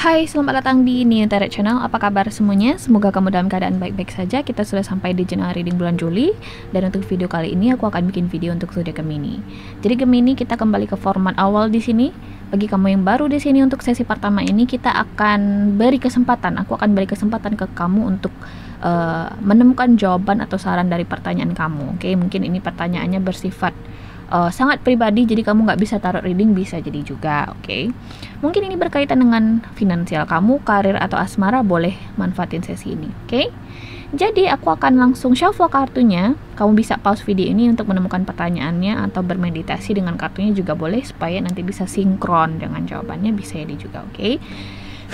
Hai, selamat datang di New Tarot Channel. Apa kabar semuanya? Semoga kamu dalam keadaan baik-baik saja. Kita sudah sampai di general reading bulan Juli. Dan untuk video kali ini aku akan bikin video untuk zodiak Gemini. Jadi Gemini, kita kembali ke format awal di sini. Bagi kamu yang baru di sini, untuk sesi pertama ini kita akan beri kesempatan. Aku akan beri kesempatan ke kamu untuk menemukan jawaban atau saran dari pertanyaan kamu. Oke, mungkin ini pertanyaannya bersifat sangat pribadi, jadi kamu nggak bisa taruh reading, bisa jadi juga. Oke. Mungkin ini berkaitan dengan finansial kamu, karir atau asmara, boleh manfaatin sesi ini. Oke. Jadi aku akan langsung shuffle kartunya. Kamu bisa pause video ini untuk menemukan pertanyaannya atau bermeditasi dengan kartunya juga boleh, supaya nanti bisa sinkron dengan jawabannya, bisa jadi juga. Oke.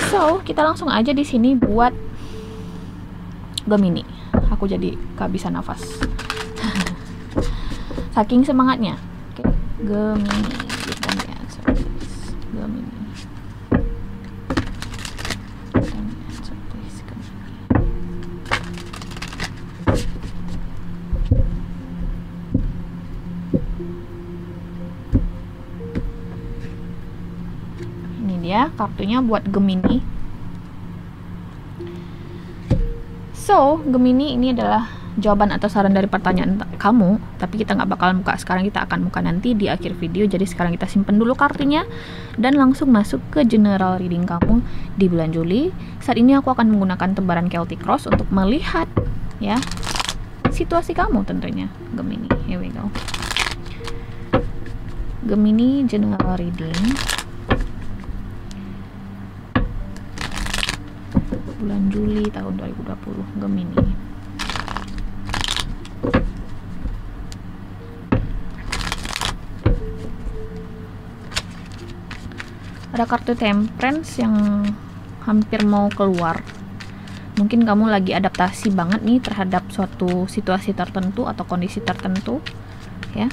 So kita langsung aja di sini buat Gemini. Aku jadi kehabisan nafas saking semangatnya. Oke, Gemini, kita lihat Gemini. Ini dia kartunya buat Gemini. So, Gemini, ini adalah jawaban atau saran dari pertanyaan kamu, tapi kita nggak bakalan buka sekarang, kita akan buka nanti di akhir video. Jadi sekarang kita simpen dulu kartunya dan langsung masuk ke general reading kamu di bulan Juli. Saat ini aku akan menggunakan tebaran Celtic Cross untuk melihat ya situasi kamu tentunya, Gemini. Here we go. Gemini general reading bulan Juli tahun 2020, Gemini. Ada kartu Temperance yang hampir mau keluar. Mungkin kamu lagi adaptasi banget nih terhadap suatu situasi tertentu atau kondisi tertentu ya.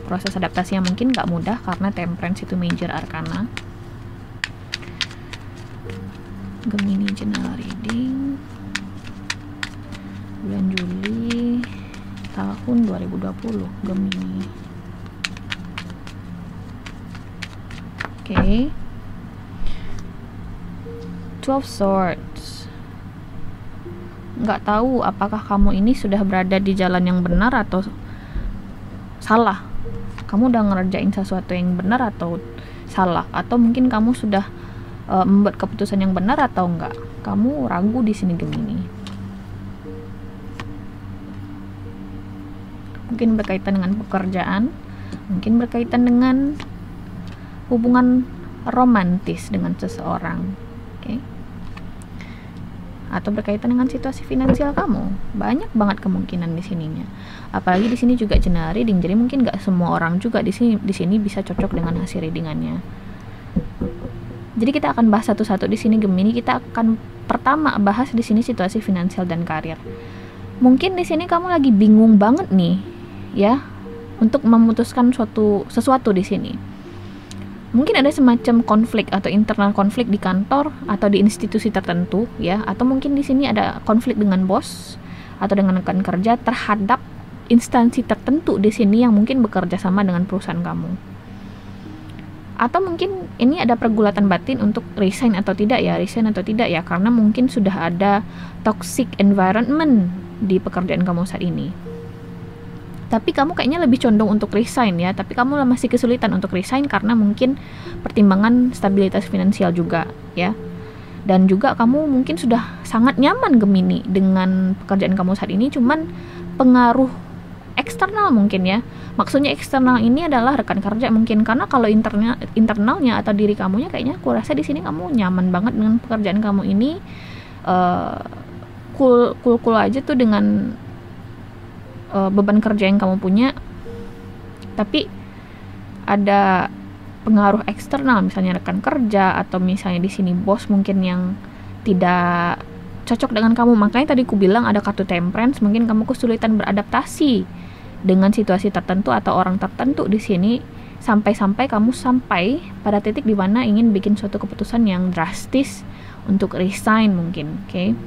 Proses adaptasinya mungkin gak mudah karena Temperance itu major arcana. Gemini general reading bulan Juli tahun 2020, Gemini. Oke. 12 Swords. Nggak tahu apakah kamu ini sudah berada di jalan yang benar atau salah. Kamu udah ngerjain sesuatu yang benar atau salah, atau mungkin kamu sudah membuat keputusan yang benar atau enggak. Kamu ragu di sini, Gemini. Mungkin berkaitan dengan pekerjaan, mungkin berkaitan dengan hubungan romantis dengan seseorang. Oke. Atau berkaitan dengan situasi finansial kamu. Banyak banget kemungkinan di sininya. Apalagi di sini juga general reading, jadi mungkin nggak semua orang juga di sini bisa cocok dengan hasil readingannya. Jadi kita akan bahas satu-satu di sini, Gemini. Kita akan pertama bahas di sini situasi finansial dan karir. Mungkin di sini kamu lagi bingung banget nih, ya, untuk memutuskan sesuatu di sini. Mungkin ada semacam konflik atau internal konflik di kantor atau di institusi tertentu ya, atau mungkin di sini ada konflik dengan bos atau dengan rekan kerja terhadap instansi tertentu di sini yang mungkin bekerja sama dengan perusahaan kamu. Atau mungkin ini ada pergulatan batin untuk resign atau tidak ya, karena mungkin sudah ada toxic environment di pekerjaan kamu saat ini. Tapi kamu kayaknya lebih condong untuk resign ya, tapi kamu masih kesulitan untuk resign karena mungkin pertimbangan stabilitas finansial juga ya. Dan juga kamu mungkin sudah sangat nyaman, Gemini, dengan pekerjaan kamu saat ini, cuman pengaruh eksternal mungkin ya. Maksudnya eksternal ini adalah rekan kerja mungkin, karena kalau internalnya atau diri kamunya kayaknya aku rasa di sini kamu nyaman banget dengan pekerjaan kamu ini, cool aja tuh dengan beban kerja yang kamu punya. Tapi ada pengaruh eksternal, misalnya rekan kerja atau misalnya di sini bos mungkin yang tidak cocok dengan kamu. Makanya tadi aku bilang ada kartu Temperance, mungkin kamu kesulitan beradaptasi dengan situasi tertentu atau orang tertentu di sini, sampai kamu sampai pada titik di mana ingin bikin suatu keputusan yang drastis untuk resign mungkin. Oke.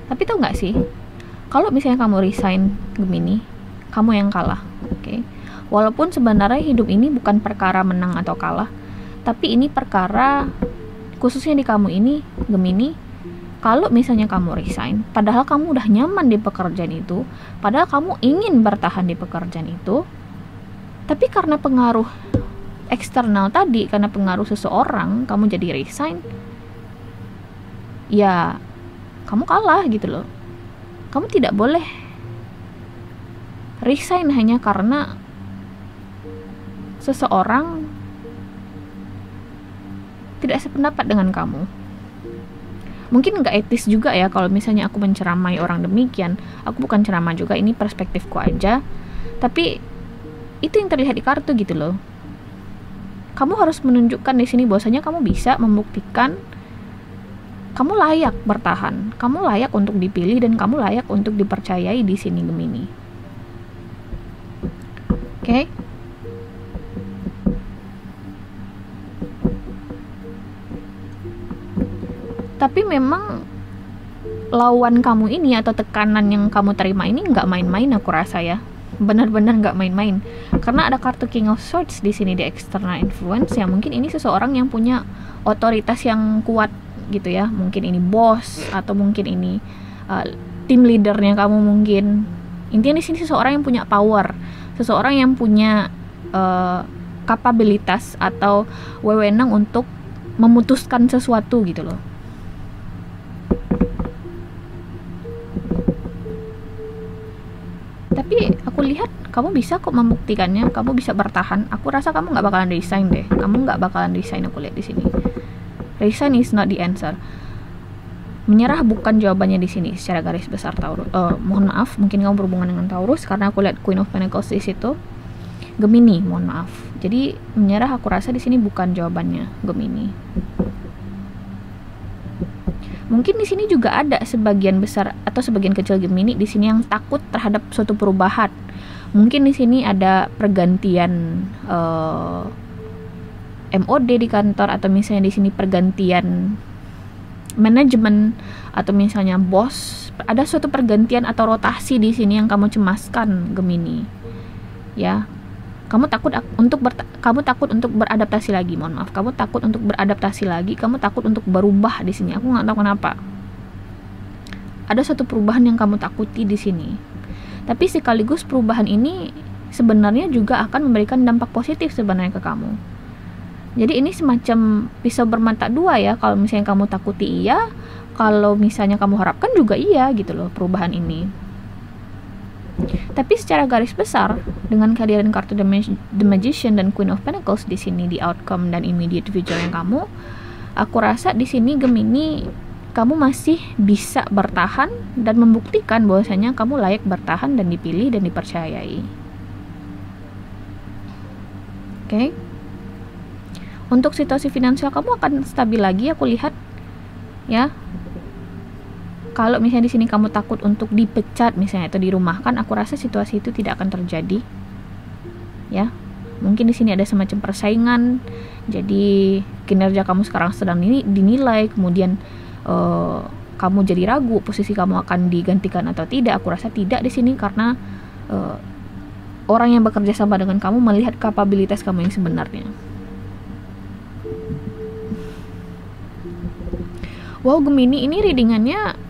Tapi tau nggak sih, kalau misalnya kamu resign, Gemini, kamu yang kalah. Oke. Walaupun sebenarnya hidup ini bukan perkara menang atau kalah, tapi ini perkara khususnya di kamu ini, Gemini, kalau misalnya kamu resign, padahal kamu udah nyaman di pekerjaan itu, padahal kamu ingin bertahan di pekerjaan itu, tapi karena pengaruh eksternal tadi, karena pengaruh seseorang, kamu jadi resign, ya kamu kalah gitu loh. Kamu tidak boleh resign hanya karena seseorang tidak sependapat dengan kamu. Mungkin nggak etis juga ya kalau misalnya aku menceramai orang demikian. Aku bukan ceramah juga, ini perspektifku aja. Tapi itu yang terlihat di kartu gitu loh. Kamu harus menunjukkan di sini bahwasanya kamu bisa membuktikan kamu layak bertahan, kamu layak untuk dipilih, dan kamu layak untuk dipercayai di sini, Gemini. Oke? Tapi memang lawan kamu ini atau tekanan yang kamu terima ini nggak main-main, aku rasa ya. Benar-benar nggak main-main. Karena ada kartu King of Swords di sini di external influence, yang mungkin ini seseorang yang punya otoritas yang kuat gitu ya. Mungkin ini bos, atau mungkin ini tim leadernya kamu mungkin. Intinya di sini seseorang yang punya power, seseorang yang punya kapabilitas atau wewenang untuk memutuskan sesuatu gitu loh. Tapi aku lihat kamu bisa kok membuktikannya, kamu bisa bertahan. Aku rasa kamu nggak bakalan resign deh. Kamu nggak bakalan resign, aku lihat di sini. Resign is not the answer. Menyerah bukan jawabannya di sini secara garis besar, Taurus. Mohon maaf, mungkin kamu berhubungan dengan Taurus karena aku lihat Queen of Pentacles di situ. Gemini, mohon maaf. Jadi menyerah aku rasa di sini bukan jawabannya, Gemini. Mungkin di sini juga ada sebagian besar atau sebagian kecil Gemini di sini yang takut terhadap suatu perubahan. Mungkin di sini ada pergantian MOD di kantor, atau misalnya di sini pergantian manajemen, atau misalnya bos. Ada suatu pergantian atau rotasi di sini yang kamu cemaskan, Gemini. Ya. Kamu takut untuk beradaptasi lagi, mohon maaf. Kamu takut untuk beradaptasi lagi, kamu takut untuk berubah di sini. Aku nggak tahu kenapa. Ada satu perubahan yang kamu takuti di sini. Tapi sekaligus perubahan ini sebenarnya juga akan memberikan dampak positif sebenarnya ke kamu. Jadi ini semacam pisau bermata dua ya. Kalau misalnya kamu takuti iya, kalau misalnya kamu harapkan juga iya gitu loh perubahan ini. Tapi secara garis besar, dengan kehadiran kartu The Magician dan Queen of Pentacles di sini di outcome dan immediate future yang kamu, aku rasa di sini Gemini, kamu masih bisa bertahan dan membuktikan bahwasanya kamu layak bertahan dan dipilih dan dipercayai. Oke. Untuk situasi finansial kamu akan stabil lagi, aku lihat ya. Kalau misalnya di sini kamu takut untuk dipecat misalnya atau dirumahkan, aku rasa situasi itu tidak akan terjadi. Ya. Mungkin di sini ada semacam persaingan. Jadi kinerja kamu sekarang sedang dinilai, kemudian kamu jadi ragu posisi kamu akan digantikan atau tidak. Aku rasa tidak di sini karena orang yang bekerja sama dengan kamu melihat kapabilitas kamu yang sebenarnya. Wow, Gemini, ini readingannya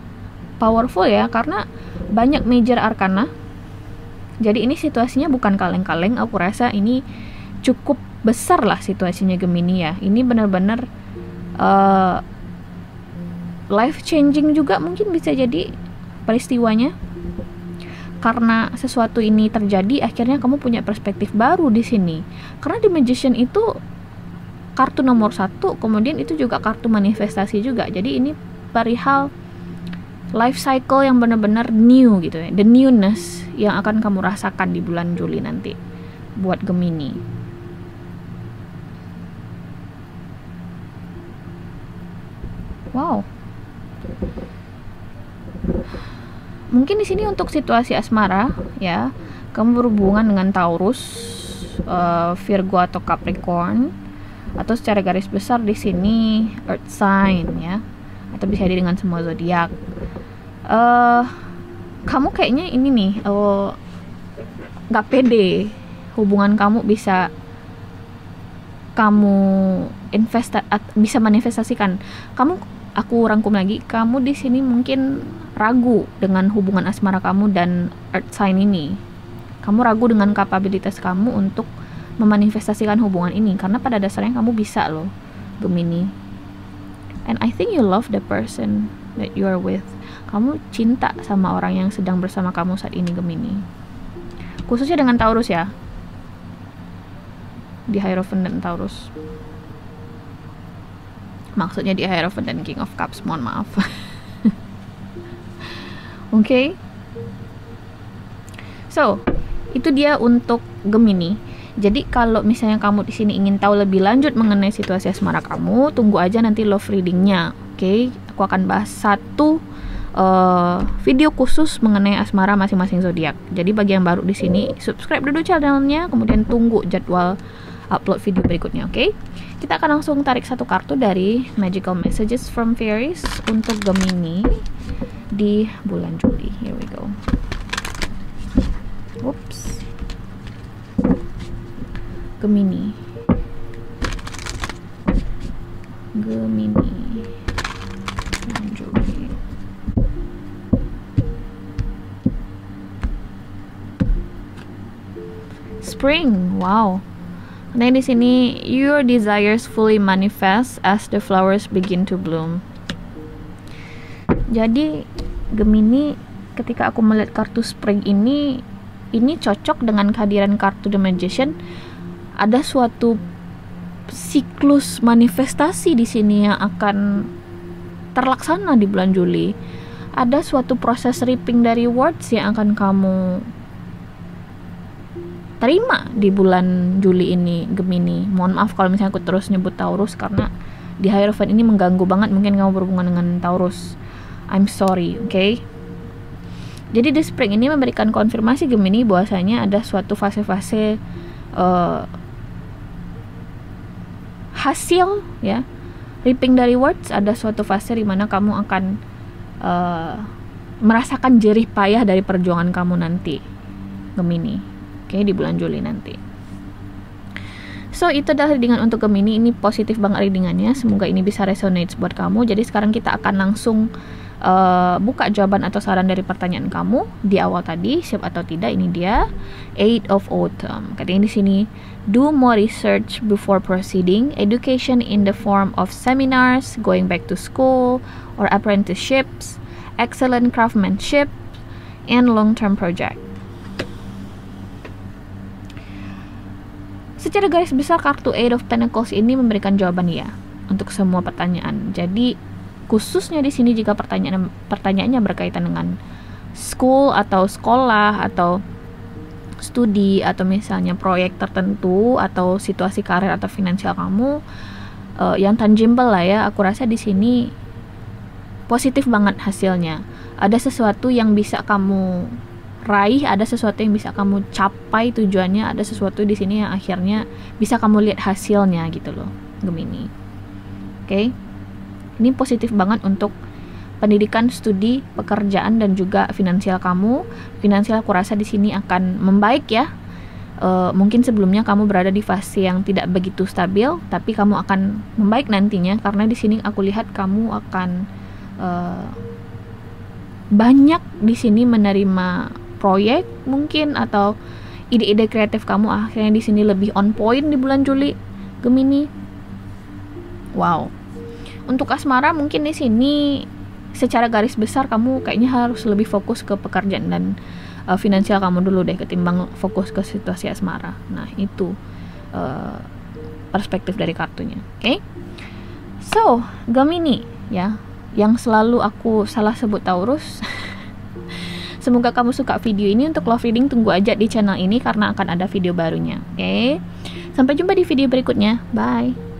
powerful ya, karena banyak major arcana. Jadi ini situasinya bukan kaleng-kaleng. Aku rasa ini cukup besar lah situasinya Gemini ya. Ini benar-benar life changing juga mungkin bisa jadi peristiwanya. Karena sesuatu ini terjadi, akhirnya kamu punya perspektif baru di sini. Karena The Magician itu kartu nomor 1, kemudian itu juga kartu manifestasi juga. Jadi ini perihal life cycle yang benar-benar new gitu ya. The newness yang akan kamu rasakan di bulan Juli nanti buat Gemini. Wow. Mungkin di sini untuk situasi asmara ya, kamu berhubungan dengan Taurus, Virgo atau Capricorn, atau secara garis besar di sini Earth sign ya, atau bisa jadi dengan semua zodiak. Kamu kayaknya ini nih nggak pede hubungan kamu bisa kamu bisa manifestasikan. Aku rangkum lagi, kamu di sini mungkin ragu dengan hubungan asmara kamu dan earth sign ini. Kamu ragu dengan kapabilitas kamu untuk memanifestasikan hubungan ini, karena pada dasarnya kamu bisa loh, Gemini. And I think you love the person that you are with. Kamu cinta sama orang yang sedang bersama kamu saat ini, Gemini. Khususnya dengan Taurus ya. Di Hierophant dan Taurus. Maksudnya di Hierophant dan King of Cups, mohon maaf. Oke. So, itu dia untuk Gemini. Jadi kalau misalnya kamu di sini ingin tahu lebih lanjut mengenai situasi asmara kamu, tunggu aja nanti love readingnya. Oke, aku akan bahas satu video khusus mengenai asmara masing-masing zodiak. Jadi bagi yang baru di sini, subscribe dulu channelnya, kemudian tunggu jadwal upload video berikutnya. Oke, kita akan langsung tarik satu kartu dari Magical Messages from Fairies untuk Gemini di bulan Juli. Here we go. Whoops. Gemini. Bulan Juli. Spring. Wow. Nah, di sini your desires fully manifest as the flowers begin to bloom. Jadi Gemini, ketika aku melihat kartu Spring ini cocok dengan kehadiran kartu The Magician. Ada suatu siklus manifestasi di sini yang akan terlaksana di bulan Juli. Ada suatu proses reaping dari words yang akan kamu terima di bulan Juli ini, Gemini. Mohon maaf kalau misalnya aku terus nyebut Taurus, karena di Hierophant ini mengganggu banget mungkin kamu berhubungan dengan Taurus. I'm sorry, okay? Jadi di Spring ini memberikan konfirmasi Gemini bahwasanya ada suatu fase-fase hasil ya, reaping dari words. Ada suatu fase di mana kamu akan merasakan jerih payah dari perjuangan kamu nanti, Gemini. Oke, di bulan Juli nanti. So, itu adalah readingan untuk Gemini. Ini positif banget readingannya. Semoga ini bisa resonate buat kamu. Jadi sekarang kita akan langsung buka jawaban atau saran dari pertanyaan kamu di awal tadi, siap atau tidak. Ini dia Eight of Autumn. Katanya di sini, do more research before proceeding. Education in the form of seminars, going back to school or apprenticeships, excellent craftsmanship, and long-term project. Secara garis besar kartu Eight of Pentacles ini memberikan jawaban ya untuk semua pertanyaan. Jadi khususnya di sini jika pertanyaannya berkaitan dengan school atau sekolah atau studi atau misalnya proyek tertentu atau situasi karir atau finansial kamu yang tangible lah ya, aku rasa di sini positif banget hasilnya. Ada sesuatu yang bisa kamu raih, ada sesuatu yang bisa kamu capai tujuannya, ada sesuatu di sini yang akhirnya bisa kamu lihat hasilnya gitu loh, Gemini. Oke. Ini positif banget untuk pendidikan, studi, pekerjaan dan juga finansial kamu. Finansial aku rasa di sini akan membaik ya. Mungkin sebelumnya kamu berada di fase yang tidak begitu stabil, tapi kamu akan membaik nantinya karena di sini aku lihat kamu akan banyak di sini menerima proyek mungkin atau ide-ide kreatif kamu akhirnya di sini lebih on point di bulan Juli, Gemini. Wow. Untuk asmara mungkin di sini secara garis besar kamu kayaknya harus lebih fokus ke pekerjaan dan finansial kamu dulu deh ketimbang fokus ke situasi asmara. Nah, itu perspektif dari kartunya. Oke. So, Gemini ya, yang selalu aku salah sebut Taurus. Semoga kamu suka video ini. Untuk love reading tunggu aja di channel ini karena akan ada video barunya. Oke. Sampai jumpa di video berikutnya. Bye.